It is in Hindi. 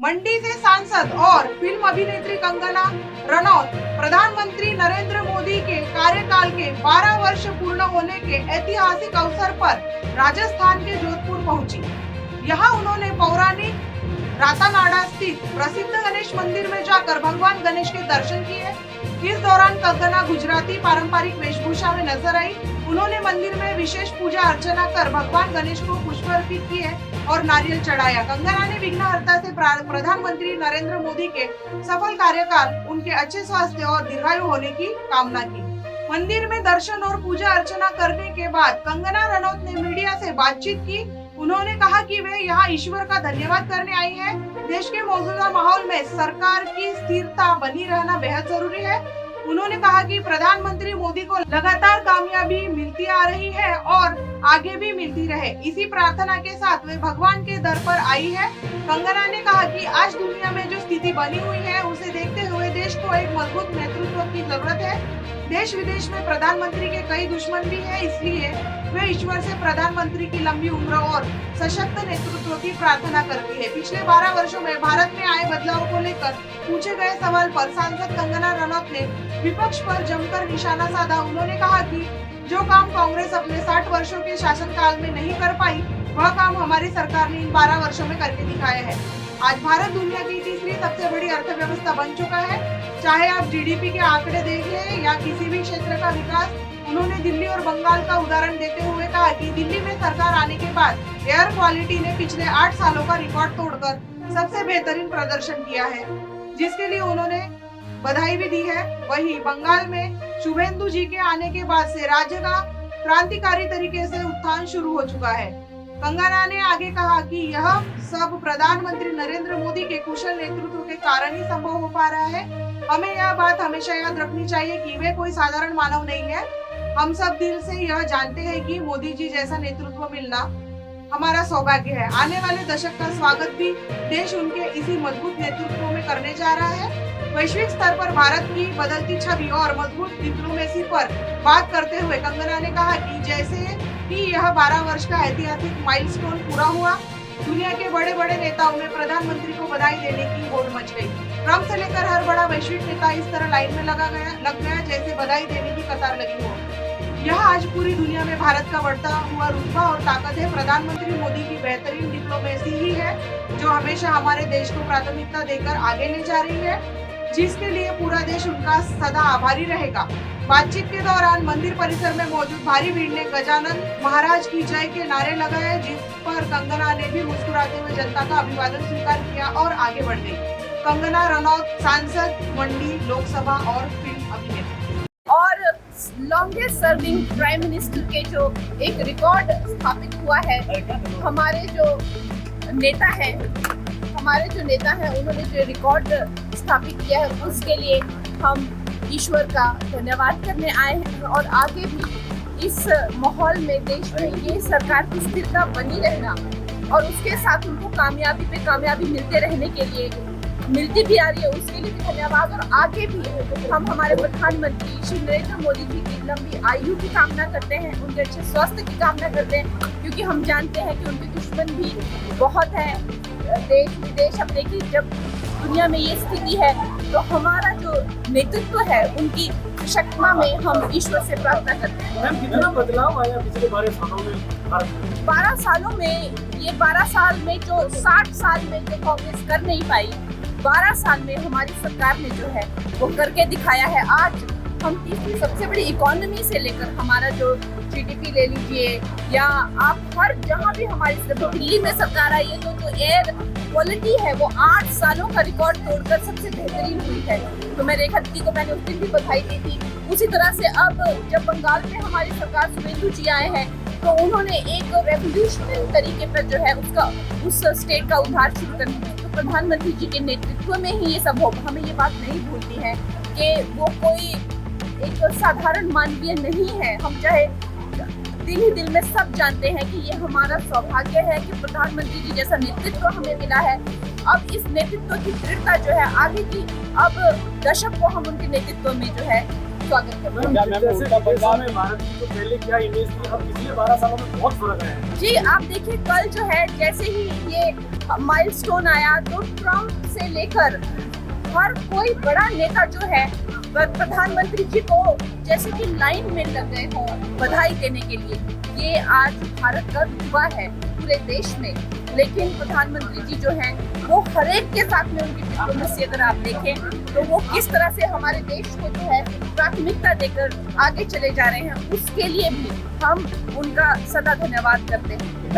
मंडी से सांसद और फिल्म अभिनेत्री कंगना रनौत प्रधानमंत्री नरेंद्र मोदी के कार्यकाल के 12 वर्ष पूर्ण होने के ऐतिहासिक अवसर पर राजस्थान के जोधपुर पहुंची। यहां उन्होंने पौराणिक रातानाडा स्थित प्रसिद्ध गणेश मंदिर में जाकर भगवान गणेश के दर्शन किए। इस दौरान कंगना गुजराती पारंपरिक वेशभूषा में नजर आई। उन्होंने मंदिर में विशेष पूजा अर्चना कर भगवान गणेश को पुष्प अर्पित किए और नारियल चढ़ाया। कंगना ने विघ्नहर्ता से प्रधानमंत्री नरेंद्र मोदी के सफल कार्यकाल, उनके अच्छे स्वास्थ्य और दीर्घायु होने की कामना की। मंदिर में दर्शन और पूजा अर्चना करने के बाद कंगना रनौत ने मीडिया से बातचीत की। उन्होंने कहा कि वे यहाँ ईश्वर का धन्यवाद करने आई हैं। देश के मौजूदा माहौल में सरकार की स्थिरता बनी रहना बेहद जरूरी है। उन्होंने कहा कि प्रधानमंत्री मोदी को लगातार कामयाबी मिलती आ रही है और आगे भी मिलती रहे। इसी प्रार्थना के साथ वे भगवान के दर पर आई है। कंगना ने कहा कि आज दुनिया में जो स्थिति बनी हुई है, उसे देखते हुए देश को एक मजबूत नेतृत्व की जरूरत है। देश विदेश में प्रधानमंत्री के कई दुश्मन भी हैं, इसलिए वे ईश्वर से प्रधानमंत्री की लंबी उम्र और सशक्त नेतृत्व की प्रार्थना करती है। पिछले 12 वर्षों में भारत में आए बदलाव को लेकर पूछे गए सवाल पर सांसद कंगना रनौत ने विपक्ष पर जमकर निशाना साधा। उन्होंने कहा कि जो काम कांग्रेस अपने 60 वर्षों के शासनकाल में नहीं कर पाई, वह काम हमारी सरकार ने इन 12 वर्षों में करके दिखाया है। आज भारत दुनिया की तीसरी सबसे बड़ी अर्थव्यवस्था बन चुका है। चाहे आप जीडीपी के आंकड़े देख लें या किसी भी क्षेत्र का विकास। उन्होंने दिल्ली और बंगाल का उदाहरण देते हुए कहा कि दिल्ली में सरकार आने के बाद एयर क्वालिटी ने पिछले 8 सालों का रिकॉर्ड तोड़कर सबसे बेहतरीन प्रदर्शन किया है, जिसके लिए उन्होंने बधाई भी दी है। वहीं बंगाल में शुभेंदु जी के आने के बाद से राज्य का क्रांतिकारी तरीके से उत्थान शुरू हो चुका है। कंगना ने आगे कहा कि यह सब प्रधानमंत्री नरेंद्र मोदी के कुशल नेतृत्व के कारण ही संभव हो पा रहा है। हमें यह बात हमेशा याद रखनी चाहिए कि वे कोई साधारण मानव नहीं है। हम सब दिल से यह जानते हैं कि मोदी जी जैसा नेतृत्व मिलना हमारा सौभाग्य है। आने वाले दशक का स्वागत भी देश उनके इसी मजबूत नेतृत्व में करने जा रहा है। वैश्विक स्तर पर भारत की बदलती छवि और मजबूत डिप्लोमेसी पर बात करते हुए कंगना ने कहा कि जैसे कि यह 12 वर्ष का ऐतिहासिक माइलस्टोन पूरा हुआ, दुनिया के बड़े बड़े नेताओं में प्रधानमंत्री को बधाई देने की होड़ मच गई। ट्रंप से लेकर हर बड़ा वैश्विक नेता इस तरह लाइन में लग गया जैसे बधाई देने की कतार लगी हो। यह आज पूरी दुनिया में भारत का बढ़ता हुआ रुतबा और ताकत है। प्रधानमंत्री मोदी की बेहतरीन डिप्लोमेसी ही है जो हमेशा हमारे देश को प्राथमिकता देकर आगे ले जा रही है, जिसके लिए पूरा देश उनका सदा आभारी रहेगा। बातचीत के दौरान मंदिर परिसर में मौजूद भारी भीड़ ने गजानन महाराज की जय के नारे लगाए, जिस पर कंगना ने भी मुस्कुराते हुए जनता का अभिवादन स्वीकार किया और आगे बढ़ गई। कंगना रनौत, सांसद, मंडी लोकसभा और फिल्म अभिनेत्री और लॉन्गेस्ट सर्विंग प्राइम मिनिस्टर के जो एक रिकॉर्ड स्थापित हुआ है। हमारे जो नेता हैं उन्होंने जो रिकॉर्ड स्थापित किया है, उसके लिए हम ईश्वर का धन्यवाद करने आए हैं और आगे भी इस माहौल में देश में ये सरकार की स्थिरता बनी रहना और उसके साथ उनको कामयाबी पे कामयाबी मिलते रहने के लिए मिलती भी आ रही है, उसके लिए भी धन्यवाद। और आगे भी हम हमारे प्रधानमंत्री श्री नरेंद्र मोदी जी की लंबी आयु की कामना करते हैं, उनके अच्छे स्वास्थ्य की कामना करते हैं, क्योंकि हम जानते हैं कि उनके दुश्मन भी बहुत है देश विदेश। अब देखिए, जब दुनिया में ये स्थिति है तो हमारा जो नेतृत्व है उनकी शक्ति में हम ईश्वर से प्रार्थना करते हैं। मैम, कितना बदलाव आया पिछले 12 सालों में? 12 सालों में, ये 12 साल में जो 60 साल में जो कांग्रेस कर नहीं पाई, 12 साल में हमारी सरकार ने जो है वो करके दिखाया है। आज हम तीसरी सबसे बड़ी इकोनॉमी से लेकर हमारा जो जीडीपी ले लीजिए, या आप हर जहाँ भी हमारी दिल्ली में सरकार आई है तो जो एयर क्वालिटी है वो 8 सालों का रिकॉर्ड तोड़कर सबसे बेहतरीन हुई है। तो मैं रेखा दीदी को मैंने उस दिन भी बधाई दी थी। उसी तरह से अब जब बंगाल में हमारी सरकार शुभेंदु जी आए हैं तो उन्होंने एक रेवोल्यूशनरी तरीके पर जो है उसका उस स्टेट का उद्धार शुरू करना है। तो प्रधानमंत्री जी के नेतृत्व में ही ये सब हो। हमें ये बात नहीं भूलनी है कि वो कोई एक साधारण मानवीय नहीं है। हम चाहे दिल ही दिल में सब जानते हैं कि ये हमारा सौभाग्य है कि प्रधानमंत्री जी जैसा नेतृत्व हमें मिला है। अब इस नेतृत्व की दृढ़ता जो है आगे की अब दशक को हम उनके नेतृत्व में जो है स्वागत करते हैं। मैम, जैसे विदेशों में भारत की जो पहले क्या इमेज थी, अब पिछले 12 सालों में बहुत फर्क आया है। जी आप देखिए कल जो है जैसे ही ये माइलस्टोन आया तो ट्रम्प से लेकर हर कोई बड़ा नेता जो है प्रधानमंत्री जी को जैसे कि लाइन में लग गए हों बधाई देने के लिए। ये आज भारत गर्व हुआ है पूरे देश में, लेकिन प्रधानमंत्री जी जो हैं वो हर एक के साथ में उनकी डिप्लोमेसी अगर आप देखें तो वो किस तरह से हमारे देश को जो है प्राथमिकता देकर आगे चले जा रहे हैं, उसके लिए भी हम उनका सदा धन्यवाद करते हैं। I